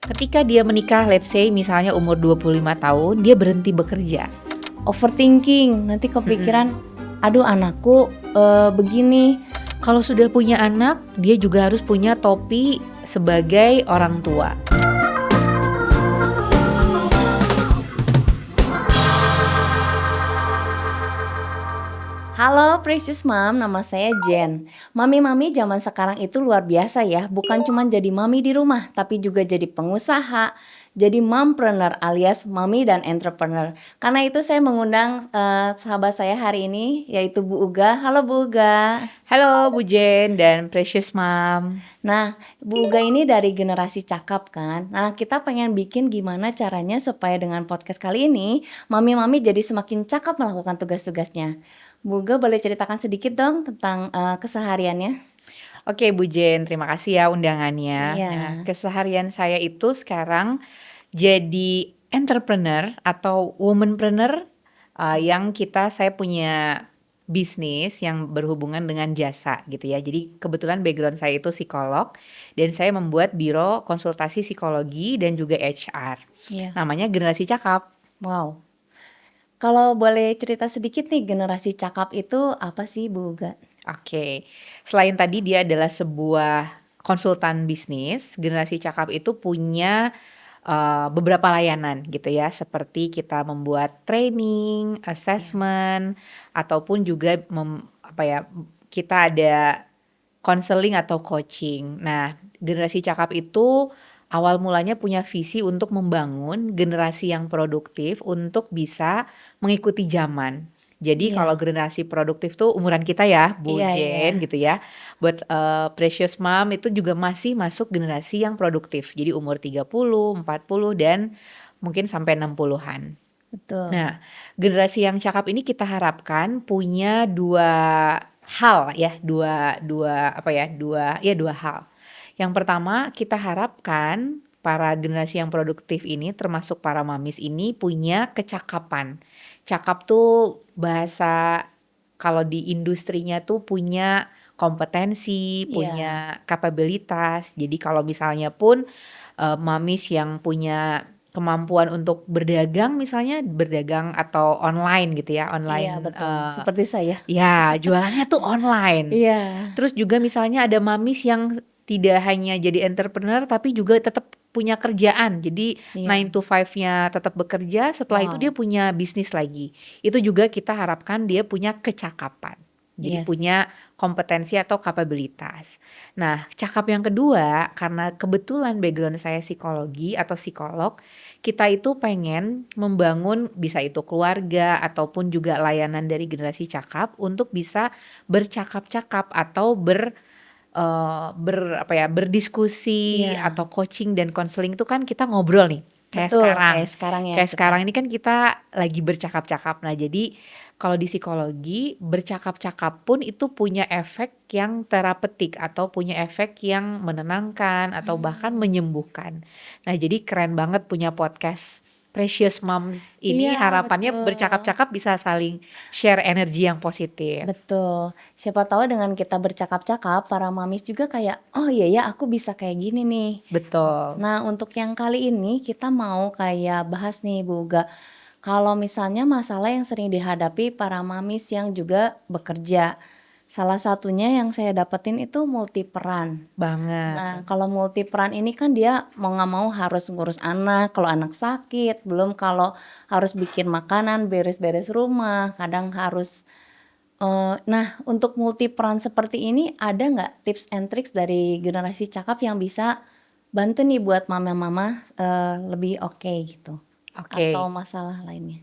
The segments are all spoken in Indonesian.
Ketika dia menikah, let's say misalnya umur 25 tahun, dia berhenti bekerja. Overthinking, nanti kepikiran, aduh anakku begini. Kalau sudah punya anak, dia juga harus punya topi sebagai orang tua. Halo Precious Mom, nama saya Jen. Mami-mami zaman sekarang itu luar biasa ya, bukan cuma jadi mami di rumah, tapi juga jadi pengusaha, jadi mompreneur alias mami dan entrepreneur. Karena itu saya mengundang sahabat saya hari ini, yaitu Bu Uga. Halo Bu Uga. Halo Bu Jen dan Precious Mom. Nah, Bu Uga ini dari generasi cakap kan. Nah, kita pengen bikin gimana caranya supaya dengan podcast kali ini, mami-mami jadi semakin cakap melakukan tugas-tugasnya. Bu Uga boleh ceritakan sedikit dong tentang kesehariannya? Oke Bu Jen, terima kasih ya undangannya. Iya. Nah, keseharian saya itu sekarang jadi entrepreneur atau womanpreneur yang saya punya bisnis yang berhubungan dengan jasa gitu ya. Jadi kebetulan background saya itu psikolog dan saya membuat biro konsultasi psikologi dan juga HR. Iya. Namanya Generasi Cakap. Wow. Kalau boleh cerita sedikit nih, generasi cakap itu apa sih Bu Uga? Oke, selain tadi dia adalah sebuah konsultan bisnis, Generasi Cakap itu punya beberapa layanan gitu ya, seperti kita membuat training, assessment, ataupun juga kita ada counseling atau coaching. Nah, Generasi Cakap itu awal mulanya punya visi untuk membangun generasi yang produktif untuk bisa mengikuti zaman. Jadi Iya. kalau generasi produktif tuh umuran kita ya, Bu Iya, Jen iya. gitu ya. Buat Precious Mom itu juga masih masuk generasi yang produktif. Jadi umur 30, 40 dan mungkin sampai 60-an. Betul. Nah, generasi yang cakap ini kita harapkan punya dua hal. Yang pertama, kita harapkan para generasi yang produktif ini termasuk para mamis ini punya kecakapan. Cakap tuh bahasa kalau di industrinya tuh punya kompetensi, Iya. punya kapabilitas. Jadi kalau misalnya pun mamis yang punya kemampuan untuk berdagang misalnya, berdagang atau online gitu ya, Iya, online betul. Seperti saya. ya jualannya tuh online. Iya. Terus juga misalnya ada mamis yang tidak hanya jadi entrepreneur tapi juga tetap punya kerjaan. Jadi Iya. 9 to 5-nya tetap bekerja, setelah itu Wow. dia punya bisnis lagi. Itu juga kita harapkan dia punya kecakapan. Jadi Yes. punya kompetensi atau kapabilitas. Nah, cakap yang kedua, karena kebetulan background saya psikologi atau psikolog, kita itu pengen membangun bisa itu keluarga ataupun juga layanan dari generasi cakap untuk bisa bercakap-cakap atau berdiskusi Iya. atau coaching dan konseling itu kan kita ngobrol nih. Kayak Betul, sekarang. kayak sekarang ya Kayak kita. sekarang ini kan kita lagi bercakap-cakap. Nah, jadi kalau di psikologi bercakap-cakap pun itu punya efek yang terapeutik atau punya efek yang menenangkan atau bahkan menyembuhkan. Nah, jadi keren banget punya podcast Precious Moms ini. Iya, Harapannya betul. bercakap-cakap bisa saling share energi yang positif. Betul. Siapa tahu dengan kita bercakap-cakap, para mamis juga kayak, oh iya ya aku bisa kayak gini nih. Betul. Nah, untuk yang kali ini kita mau kayak bahas nih Bu Uga. Kalau misalnya masalah yang sering dihadapi para mamis yang juga bekerja. Salah satunya yang saya dapetin itu multiperan. Banget. Nah, kalau multiperan ini kan dia mau nggak mau harus ngurus anak, kalau anak sakit, belum kalau harus bikin makanan, beres-beres rumah, kadang harus nah, untuk multiperan seperti ini ada nggak tips and tricks dari generasi cakap yang bisa bantu nih buat mama-mama lebih oke gitu, Oke. atau masalah lainnya?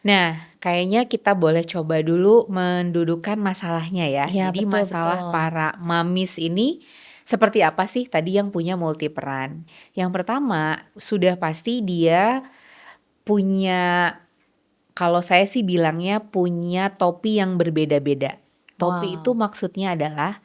Nah, kayaknya kita boleh coba dulu mendudukan masalahnya ya. Iya, Jadi betul, masalah betul. para mamis ini seperti apa sih tadi yang punya multiperan? Yang pertama, sudah pasti dia punya, kalau saya sih bilangnya punya topi yang berbeda-beda. Topi Wow. itu maksudnya adalah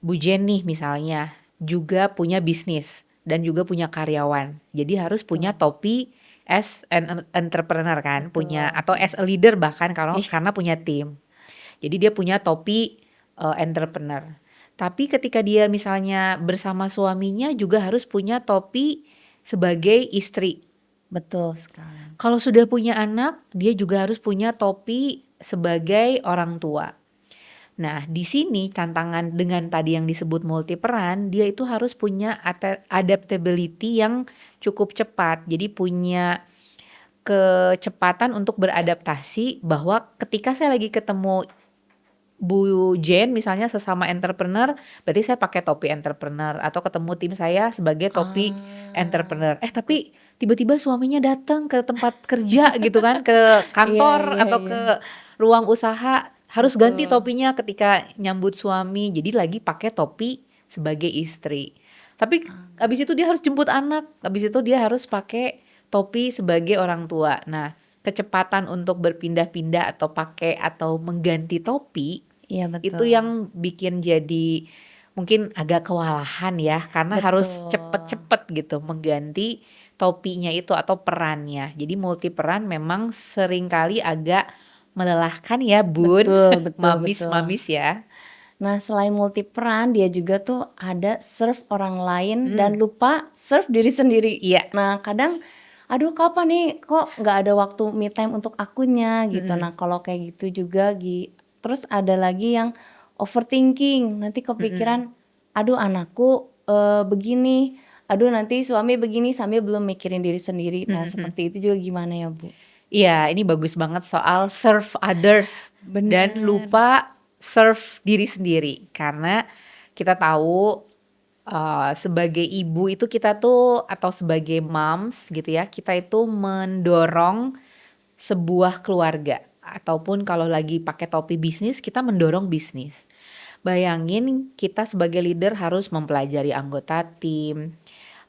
Bu Jen nih misalnya juga punya bisnis dan juga punya karyawan. Jadi harus punya topi as an entrepreneur kan, punya Betul. atau as a leader bahkan Ih. karena punya tim. Jadi dia punya topi entrepreneur. Tapi ketika dia misalnya bersama suaminya juga harus punya topi sebagai istri. Betul sekali. Kalau sudah punya anak, dia juga harus punya topi sebagai orang tua. Nah, di sini tantangan dengan tadi yang disebut multiperan, dia itu harus punya adaptability yang cukup cepat. Jadi punya kecepatan untuk beradaptasi bahwa ketika saya lagi ketemu Bu Jen misalnya sesama entrepreneur, berarti saya pakai topi entrepreneur atau ketemu tim saya sebagai topi Ah, entrepreneur. Tapi tiba-tiba suaminya datang ke tempat kerja gitu kan, ke iya kantor iya atau iya, ke ruang usaha, harus ganti betul. topinya ketika nyambut suami. Jadi lagi pakai topi sebagai istri. Tapi habis itu dia harus jemput anak, habis itu dia harus pakai topi sebagai orang tua. Nah, kecepatan untuk berpindah-pindah atau pakai atau mengganti topi Iya itu betul. yang bikin jadi mungkin agak kewalahan ya, karena harus Betul. cepet-cepet gitu mengganti topinya itu atau perannya. Jadi multi peran memang seringkali agak melelahkan ya Bun, Betul betul betul. mamis-mamis ya. Nah, selain multiperan, dia juga tuh ada serve orang lain dan Hmm, lupa serve diri sendiri. iya. Nah, kadang, aduh kapan nih kok nggak ada waktu me time untuk akunya gitu. Mm-mm, Nah, kalau kayak gitu juga, terus ada lagi yang overthinking. Nanti mm-mm, kepikiran, aduh anakku begini, aduh nanti suami begini sambil belum mikirin diri sendiri. Nah, mm-mm. seperti itu juga gimana ya, Bu? Iya, ini bagus banget soal serve others dan Bener, lupa serve diri sendiri. Karena kita tahu sebagai ibu itu kita tuh atau sebagai moms gitu ya, kita itu mendorong sebuah keluarga ataupun kalau lagi pakai topi bisnis, kita mendorong bisnis. Bayangin kita sebagai leader harus mempelajari anggota tim,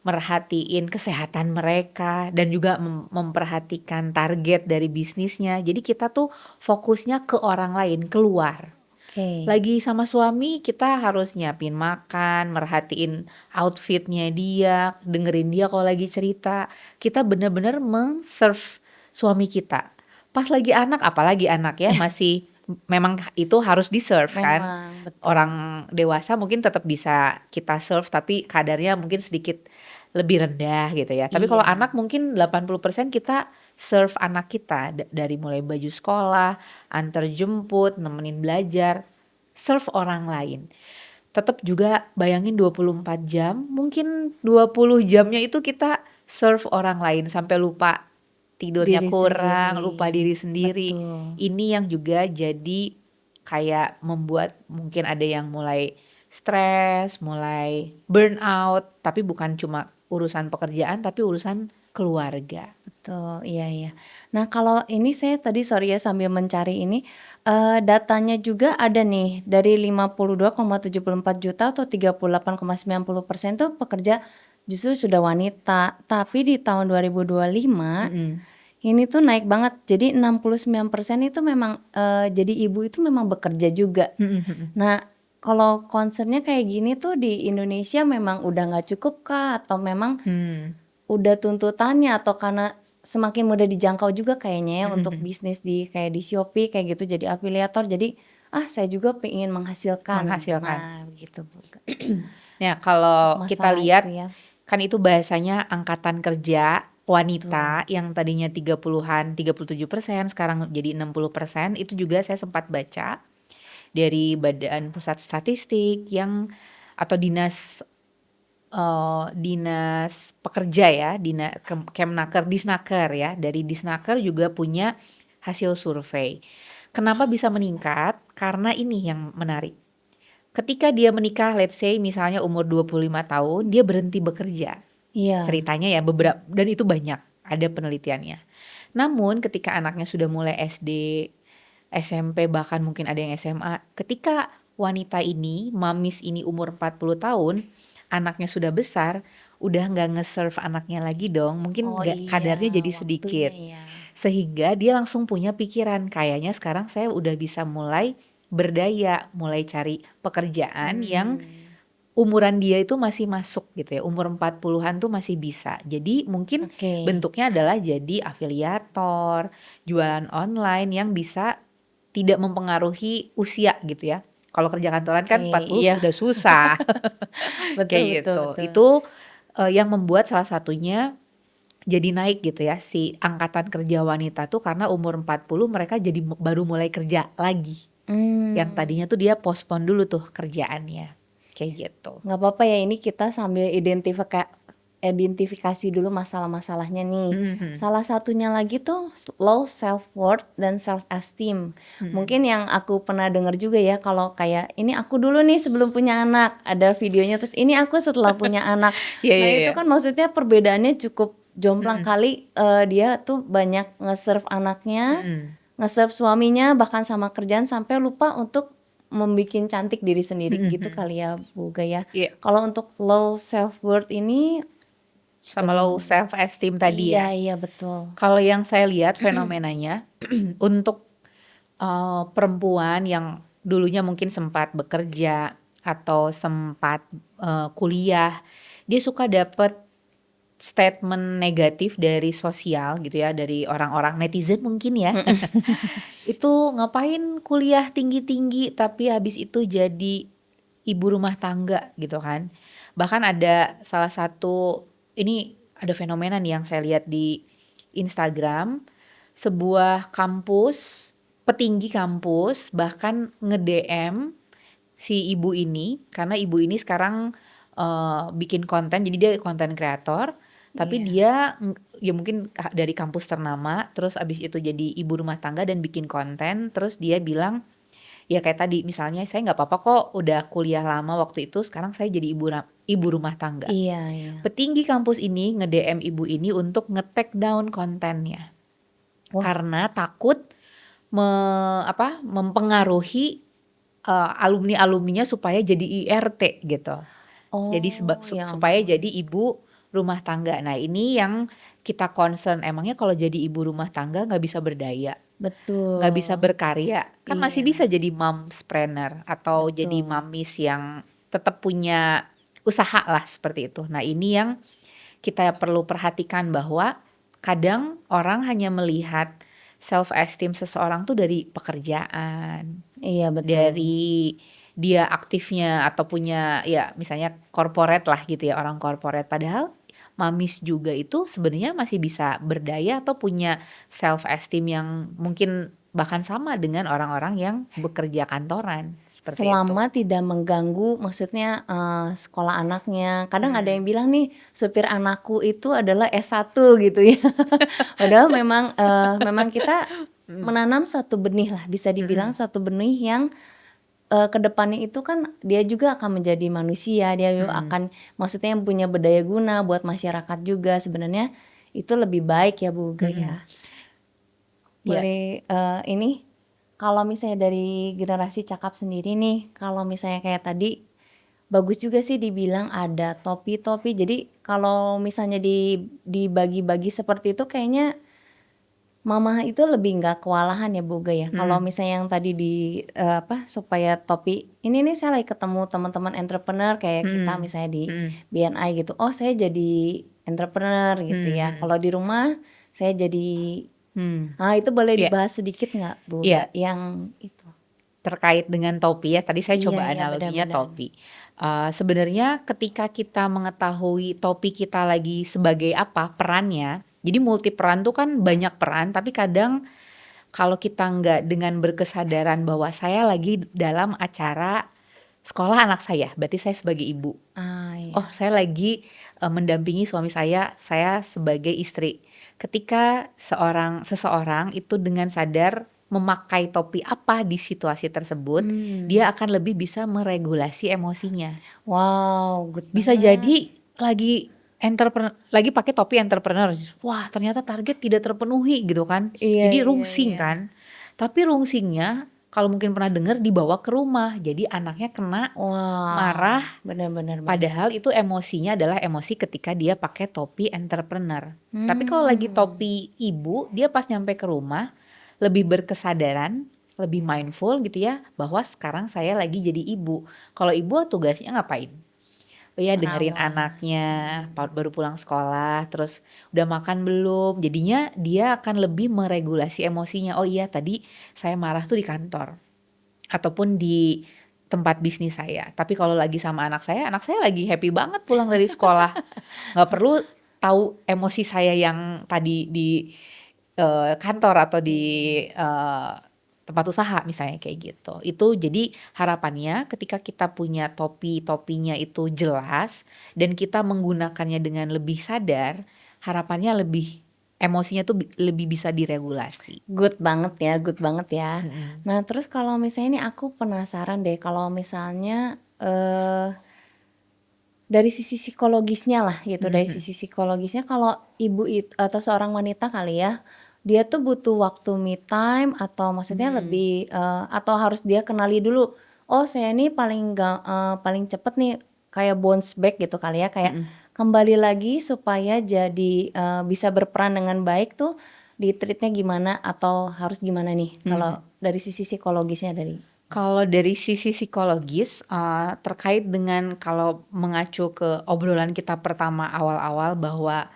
merhatiin kesehatan mereka dan juga memperhatikan target dari bisnisnya. Jadi kita tuh fokusnya ke orang lain, keluar. oke. Lagi sama suami kita harus nyiapin makan, merhatiin outfitnya dia, dengerin dia kalau lagi cerita. Kita bener-bener meng-serve suami kita. Pas lagi anak, apalagi anak ya masih memang itu harus di-serve kan. Memang, betul. Orang dewasa mungkin tetap bisa kita serve tapi kadarnya mungkin sedikit lebih rendah gitu ya. Tapi kalau Iya. anak mungkin 80% kita serve anak kita dari mulai baju sekolah, antar jemput, nemenin belajar, serve orang lain. Tetap juga bayangin 24 jam, mungkin 20 jamnya itu kita serve orang lain sampai lupa tidurnya Diri kurang, sendiri, lupa diri sendiri. betul. Ini yang juga jadi kayak membuat mungkin ada yang mulai stres, mulai burnout, tapi bukan cuma urusan pekerjaan tapi urusan keluarga. Betul, iya iya. Nah, kalau ini saya tadi sorry ya sambil mencari ini, datanya juga ada nih dari 52,74 juta atau 38,90% tuh pekerja justru sudah wanita. Tapi di tahun 2025 Mhm. ini tuh naik banget. Jadi 69% itu memang, jadi ibu itu memang bekerja juga. Mhm mhm. Nah, kalau concern-nya kayak gini tuh di Indonesia memang udah nggak cukup kah? Atau memang Hmm. udah tuntutannya atau karena semakin mudah dijangkau juga kayaknya ya Mhm untuk mhm. bisnis di kayak di Shopee kayak gitu jadi afiliator jadi, saya juga pengen menghasilkan. Menghasilkan. Nah begitu Bu, Nah, untuk kalau kita masalah itu lihat ya. kan itu bahasanya angkatan kerja Betul. wanita yang tadinya 30-an, 37% sekarang jadi 60%. Itu juga saya sempat baca dari Badan Pusat Statistik yang atau dinas pekerja ya, Kemnaker, Disnaker ya. Dari Disnaker juga punya hasil survei. Kenapa bisa meningkat? Karena ini yang menarik. Ketika dia menikah, let's say misalnya umur 25 tahun, dia berhenti bekerja. Iya, Ceritanya ya beberapa dan itu banyak, ada penelitiannya. Namun ketika anaknya sudah mulai SD, SMP bahkan mungkin ada yang SMA, ketika wanita ini, mamis ini umur 40 tahun, anaknya sudah besar, udah nggak nge-serve anaknya lagi dong, mungkin oh nggak iya kadarnya jadi waktunya sedikit. ya. Sehingga dia langsung punya pikiran, kayaknya sekarang saya udah bisa mulai berdaya, mulai cari pekerjaan yang Mmm, umuran dia itu masih masuk gitu ya, umur 40-an tuh masih bisa. Jadi mungkin oke, bentuknya adalah jadi afiliator, jualan online yang bisa tidak mempengaruhi usia gitu ya. Kalau kerja kantoran oke, kan 40 iya udah susah, betul kayak betul gitu. betul. Itu yang membuat salah satunya jadi naik gitu ya, si angkatan kerja wanita tuh karena umur 40 mereka jadi baru mulai kerja lagi. Yang Mmm. tadinya tuh dia postpone dulu tuh kerjaannya, kayak gitu. Nggak apa-apa ya, ini kita sambil identifikasi dulu masalah-masalahnya nih. Mhm mhm. Salah satunya lagi tuh low self worth dan self esteem. Mhm. Mungkin yang aku pernah dengar juga ya, kalau kayak ini aku dulu nih sebelum punya anak, ada videonya, terus ini aku setelah punya anak. Iya Nah iya itu iya. kan maksudnya perbedaannya cukup jomplang Mhm kali, dia tuh banyak nge-serve anaknya, mhm. nge-serve suaminya, bahkan sama kerjaan sampai lupa untuk membikin cantik diri sendiri Mhm gitu mhm. kali ya, Bu, ya. Iya, Kalau untuk low self worth ini sama low self esteem tadi iya ya. iya betul. Kalau yang saya lihat fenomenanya untuk, perempuan yang dulunya mungkin sempat bekerja atau sempat, kuliah, dia suka dapet statement negatif dari sosial gitu ya, dari orang-orang netizen mungkin ya. Itu ngapain kuliah tinggi-tinggi tapi habis itu jadi ibu rumah tangga gitu kan. Bahkan ada salah satu, ini ada fenomena nih yang saya lihat di Instagram, sebuah kampus, petinggi kampus bahkan nge-DM si ibu ini, karena ibu ini sekarang, bikin konten, jadi dia konten kreator, tapi Iya. dia ya mungkin dari kampus ternama, terus abis itu jadi ibu rumah tangga dan bikin konten, terus dia bilang, ya kayak tadi misalnya, "Saya nggak apa-apa kok udah kuliah lama waktu itu, sekarang saya jadi ibu rumah tangga." Iya iya. Petinggi kampus ini nge-DM ibu ini untuk nge-take down kontennya, Wah, karena takut mempengaruhi, alumni-alumninya supaya jadi IRT gitu. Jadi oh ya supaya ampun. jadi ibu rumah tangga. Nah ini yang kita concern, emangnya kalau jadi ibu rumah tangga nggak bisa berdaya, nggak bisa Betul. berkarya, kan masih Iya, bisa jadi momspreneur atau jadi betul. mamis yang tetap punya usaha lah seperti itu. Nah ini yang kita perlu perhatikan bahwa kadang orang hanya melihat self esteem seseorang tuh dari pekerjaan, Iya betul. dari dia aktifnya atau punya ya misalnya corporate lah gitu ya, orang corporate. Padahal mamis juga itu sebenarnya masih bisa berdaya atau punya self esteem yang mungkin bahkan sama dengan orang-orang yang bekerja kantoran, seperti itu. Selama tidak mengganggu maksudnya, sekolah anaknya. Kadang ada yang Mhm, bilang nih, supir anakku itu adalah S1 gitu ya. Padahal memang kita mhm, menanam suatu benih lah, bisa dibilang mhm, suatu benih yang, ke depannya itu kan dia juga akan menjadi manusia, dia juga mhm, akan maksudnya yang punya berdaya guna buat masyarakat juga. Sebenarnya itu lebih baik ya, Bu, mhm, ya. iya, Boleh, ini, kalau misalnya dari generasi Cakap sendiri nih, kalau misalnya kayak tadi, bagus juga sih dibilang ada topi-topi. Jadi kalau misalnya dibagi-bagi seperti itu kayaknya mama itu lebih nggak kewalahan ya, Boga, ya. Kalau mhm, misalnya yang tadi supaya topi, ini nih saya lagi ketemu teman-teman entrepreneur kayak kita mhm, misalnya di mhm, BNI gitu, "Oh saya jadi entrepreneur," gitu mhm ya. mhm, Kalau di rumah saya jadi itu boleh iya dibahas sedikit nggak, Boga, iya. yang itu? Terkait dengan topi ya, tadi saya Iya coba iya, analoginya benar-benar. topi. Sebenarnya ketika kita mengetahui topi kita lagi sebagai apa perannya, jadi multi peran tuh kan banyak peran, tapi kadang kalau kita nggak dengan berkesadaran bahwa saya lagi dalam acara sekolah anak saya, berarti saya sebagai ibu. Ah, Oh, iya. saya lagi, mendampingi suami saya sebagai istri. Ketika seseorang itu dengan sadar memakai topi apa di situasi tersebut, dia Mmm. akan lebih bisa meregulasi emosinya. Wow, good Bisa banget. jadi lagi pakai topi entrepreneur, wah ternyata target tidak terpenuhi gitu kan, Iya jadi iya rungsing iya. kan. Tapi rungsingnya kalau mungkin pernah dengar dibawa ke rumah, jadi anaknya kena Wah, marah. benar benar benar. Padahal itu emosinya adalah emosi ketika dia pakai topi entrepreneur. Tapi kalau lagi Mmm. topi ibu, dia pas nyampe ke rumah lebih berkesadaran, lebih mindful gitu ya, bahwa sekarang saya lagi jadi ibu. Kalau ibu tugasnya ngapain? Oh ya dengerin Merawat. anaknya, Mhm. baru pulang sekolah, terus udah makan belum? Jadinya dia akan lebih meregulasi emosinya. Oh iya tadi saya marah tuh di kantor ataupun di tempat bisnis saya. Tapi kalau lagi sama anak saya lagi happy banget pulang dari sekolah. Nggak perlu tahu emosi saya yang tadi di kantor atau di tempat usaha misalnya kayak gitu. Itu jadi harapannya ketika kita punya topinya itu jelas dan kita menggunakannya dengan lebih sadar, harapannya lebih emosinya tuh lebih bisa diregulasi. Good banget ya, good banget ya. Mm-mm. Nah, terus kalau misalnya ini aku penasaran deh, kalau misalnya dari sisi psikologisnya lah gitu, dari Mhm. sisi psikologisnya kalau ibu atau seorang wanita kali ya, dia tuh butuh waktu me time atau maksudnya Hmm. lebih atau harus dia kenali dulu, oh saya ini paling cepet nih kayak bounce back gitu kali ya, kayak Mm-mm. kembali lagi supaya jadi bisa berperan dengan baik tuh di treatnya gimana atau harus gimana nih kalau Mhm. dari sisi psikologisnya dari Kalau dari sisi psikologis, terkait dengan kalau mengacu ke obrolan kita pertama awal-awal bahwa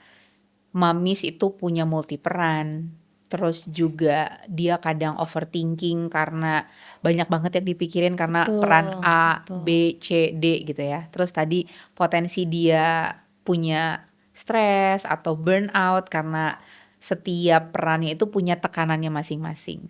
mamis itu punya multi peran, terus juga dia kadang overthinking karena banyak banget yang dipikirin karena peran betul, A, betul. B, C, D gitu ya. Terus tadi potensi dia punya stres atau burnout karena setiap perannya itu punya tekanannya masing-masing.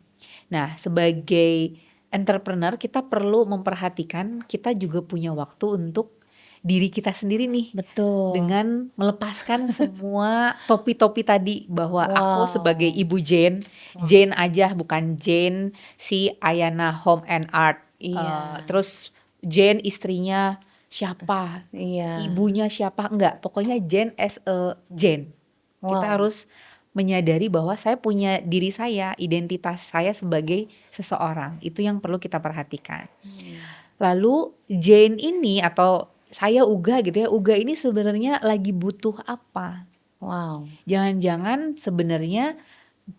Nah, sebagai entrepreneur kita perlu memperhatikan kita juga punya waktu untuk diri kita sendiri nih Betul. dengan melepaskan semua topi-topi tadi bahwa aku sebagai Wow. ibu Jane, Wah, Jane aja bukan Jane si Ayana Home and Art. iya, Terus Jane istrinya siapa, iya. ibunya siapa, enggak. Pokoknya Jane as a Jane. Kita Wow. harus menyadari bahwa saya punya diri saya, identitas saya sebagai seseorang. Itu yang perlu kita perhatikan. Hmm. Lalu Jane ini atau saya Uga gitu ya, Uga ini sebenarnya lagi butuh apa? Wow. Jangan-jangan sebenarnya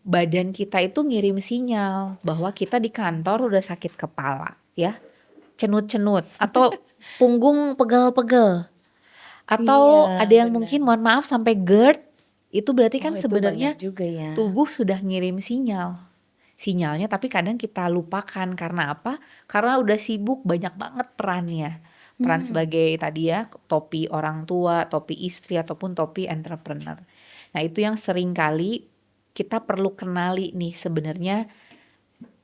badan kita itu ngirim sinyal bahwa kita di kantor udah sakit kepala ya, cenut-cenut atau punggung pegel-pegel Iya, atau ada yang benar. mungkin mohon maaf sampai GERD, itu berarti Oh, kan itu banyak sebenarnya juga ya. tubuh sudah ngirim sinyalnya tapi kadang kita lupakan karena apa? Karena udah sibuk banyak banget perannya. Peran Hmm. sebagai tadi ya, topi orang tua, topi istri ataupun topi entrepreneur. Nah, itu yang sering kali kita perlu kenali nih sebenarnya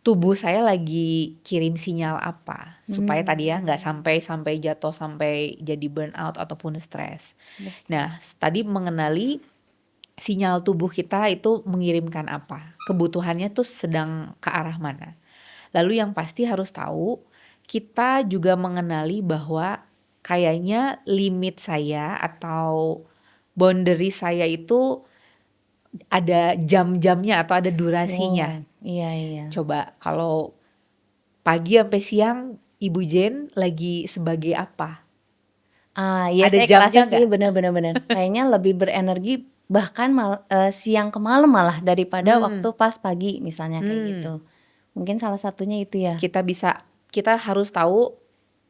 tubuh saya lagi kirim sinyal apa supaya tadi ya nggak Hmm. sampai jatuh sampai jadi burnout ataupun stres. Betul. Nah, tadi mengenali sinyal tubuh kita itu mengirimkan apa, kebutuhannya tuh sedang ke arah mana. Lalu yang pasti harus tahu, kita juga mengenali bahwa kayaknya limit saya atau boundary saya itu ada jam-jamnya atau ada durasinya. Oh, iya iya. Coba kalau pagi sampai siang Ibu Jen lagi sebagai apa? Iya Ada saya kerasa jamnya sih nggak? bener bener bener. Kayaknya lebih berenergi bahkan siang ke malam malah daripada waktu Hmm, pas pagi misalnya kayak gitu. hmm. Mungkin salah satunya itu ya. Kita harus tahu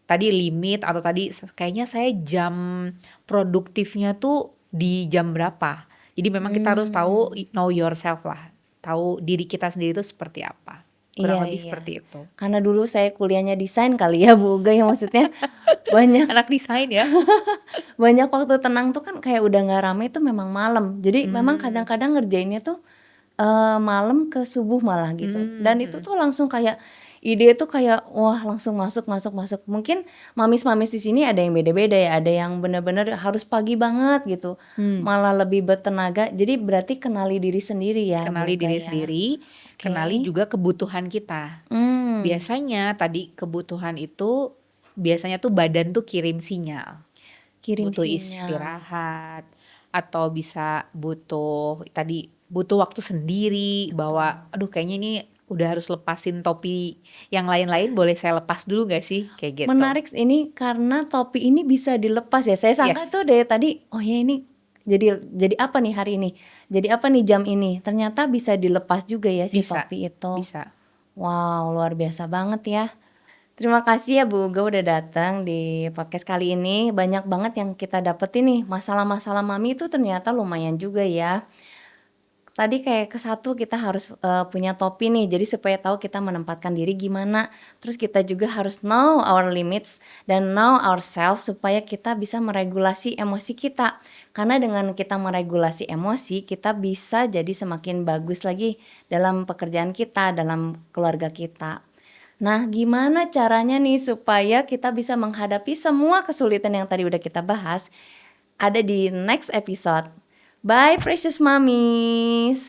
tadi limit atau tadi kayaknya saya jam produktifnya tuh di jam berapa. Jadi memang kita harus tahu Hmm. know yourself lah. Tahu diri kita sendiri itu seperti apa. Kurang Iya lebih iya. seperti itu. Karena dulu saya kuliahnya desain kali ya Bu Uga ya, maksudnya banyak Anak desain ya. banyak waktu tenang tuh kan kayak udah nggak rame tuh memang malam. Jadi memang Hmm, kadang-kadang ngerjainnya tuh malam ke subuh malah gitu. Dan itu hmm. tuh langsung kayak ide tuh kayak wah langsung masuk masuk masuk. Mungkin mamis-mamis di sini ada yang beda-beda ya, ada yang benar-benar harus pagi banget gitu. Hmm. Malah lebih bertenaga. Jadi berarti kenali diri sendiri ya Bu Kenali Uga diri ya. sendiri, kenali Oke. juga kebutuhan kita. Hmm, Biasanya tadi kebutuhan itu biasanya tuh badan tuh kirim sinyal. kirim Butuh sinyal. istirahat atau bisa butuh waktu sendiri Betul. bahwa aduh kayaknya ini udah harus lepasin topi yang lain-lain boleh saya lepas dulu gak sih kayak gitu. Menarik ini karena topi ini bisa dilepas ya. Saya sangka Yes, tuh dari tadi, oh ya ini jadi apa nih hari ini? Jadi apa nih jam ini? Ternyata bisa dilepas juga ya si bisa, topi itu. bisa. Wow, luar biasa banget ya. Terima kasih ya Bu Uga udah datang di podcast kali ini. Banyak banget yang kita dapetin nih. Masalah-masalah mami itu ternyata lumayan juga ya. tadi kayak ke satu kita harus, punya topi nih, jadi supaya tahu kita menempatkan diri gimana. Terus kita juga harus know our limits dan know ourselves supaya kita bisa meregulasi emosi kita. Karena dengan kita meregulasi emosi, kita bisa jadi semakin bagus lagi dalam pekerjaan kita, dalam keluarga kita. Nah, gimana caranya nih supaya kita bisa menghadapi semua kesulitan yang tadi udah kita bahas, ada di next episode. Bye precious mommies.